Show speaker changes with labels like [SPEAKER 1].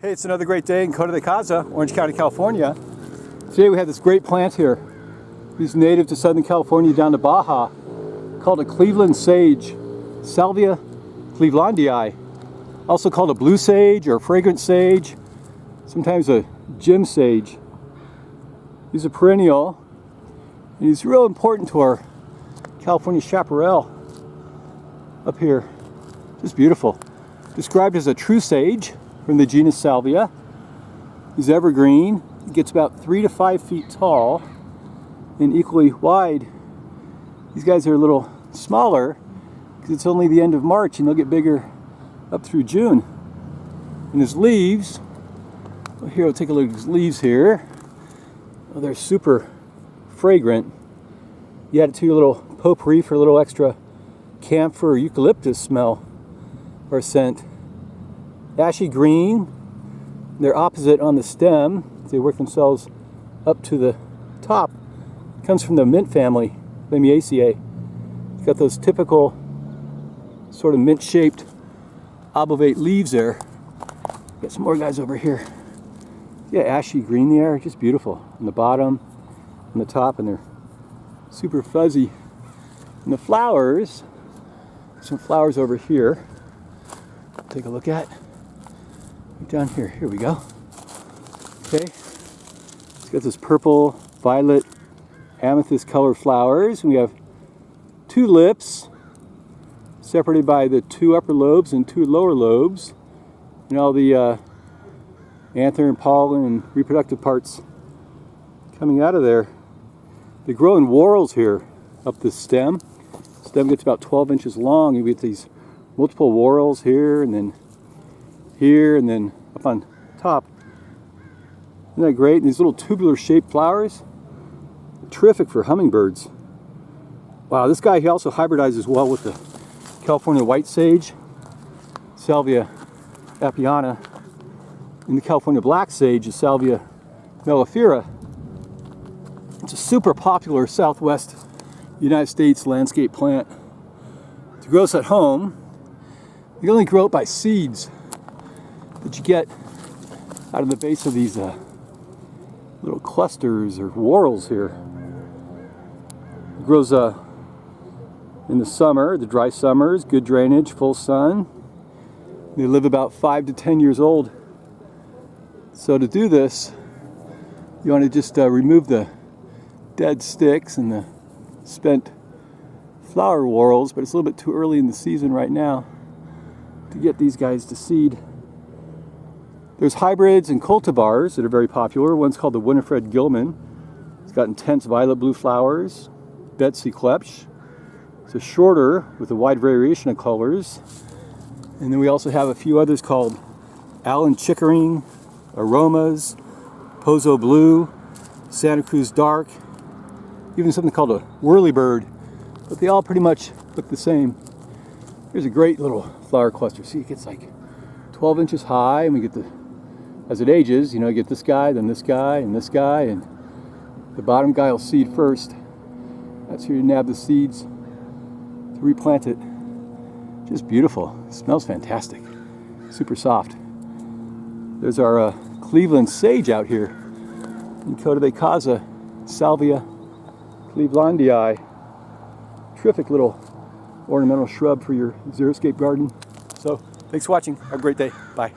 [SPEAKER 1] Hey, it's another great day in Coto de Caza, Orange County, California. Today we have this great plant here. He's native to Southern California down to Baja, called a Cleveland Sage, Salvia clevelandii. Also called a blue sage or fragrant sage, sometimes a gem sage. He's a perennial, and he's real important to our California Chaparrel up here. Just beautiful. Described as a true sage from the genus Salvia. He's evergreen. He gets about 3 to 5 feet tall and equally wide. These guys are a little smaller because it's only the end of March and they'll get bigger up through June. And his leaves, well, here, we'll take a look at his leaves here. Oh, they're super fragrant. You add it to your little potpourri for a little extra camphor or eucalyptus smell or scent. Ashy green. They're opposite on the stem. They work themselves up to the top. It comes from the mint family, Lamiaceae. It's got those typical sort of mint-shaped obovate leaves there. Got some more guys over here. Yeah, ashy green there, just beautiful. On the bottom, on the top, and they're super fuzzy. And the flowers, some flowers over here. Take a look at. Down here, here we go. Okay, it's got this purple, violet, amethyst colored flowers. We have 2 lips separated by the 2 upper lobes and 2 lower lobes, and all the anther and pollen and reproductive parts coming out of there. They grow in whorls here up the stem. The stem gets about 12 inches long. You get these multiple whorls here and then here and then up on top. Isn't that great? And these little tubular shaped flowers, terrific for hummingbirds. Wow, this guy, he also hybridizes well with the California white sage, Salvia appiana, and the California black sage is Salvia mellifera. It's a super popular Southwest United States landscape plant. To grow this at home, you only grow it by seeds that you get out of the base of these little clusters or whorls here. It grows in the summer, the dry summers, good drainage, full sun. They live about 5 to 10 years old. So to do this, you want to just remove the dead sticks and the spent flower whorls, but it's a little bit too early in the season right now to get these guys to seed. There's hybrids and cultivars that are very popular. One's called the Winifred Gilman. It's got intense violet blue flowers. Betsy Klepsch. It's a shorter with a wide variation of colors. And then we also have a few others called Allen Chickering, Aromas, Pozo Blue, Santa Cruz Dark, even something called a Whirlybird. But they all pretty much look the same. Here's a great little flower cluster. See, it gets like 12 inches high, and we get the, as it ages, you know, you get this guy, then this guy, and this guy, and the bottom guy will seed first. That's where you nab the seeds to replant it. Just beautiful. It smells fantastic. Super soft. There's our Cleveland Sage out here in Coto de Caza, Salvia clevelandii. Terrific little ornamental shrub for your xeriscape garden. So, thanks for watching. Have a great day. Bye.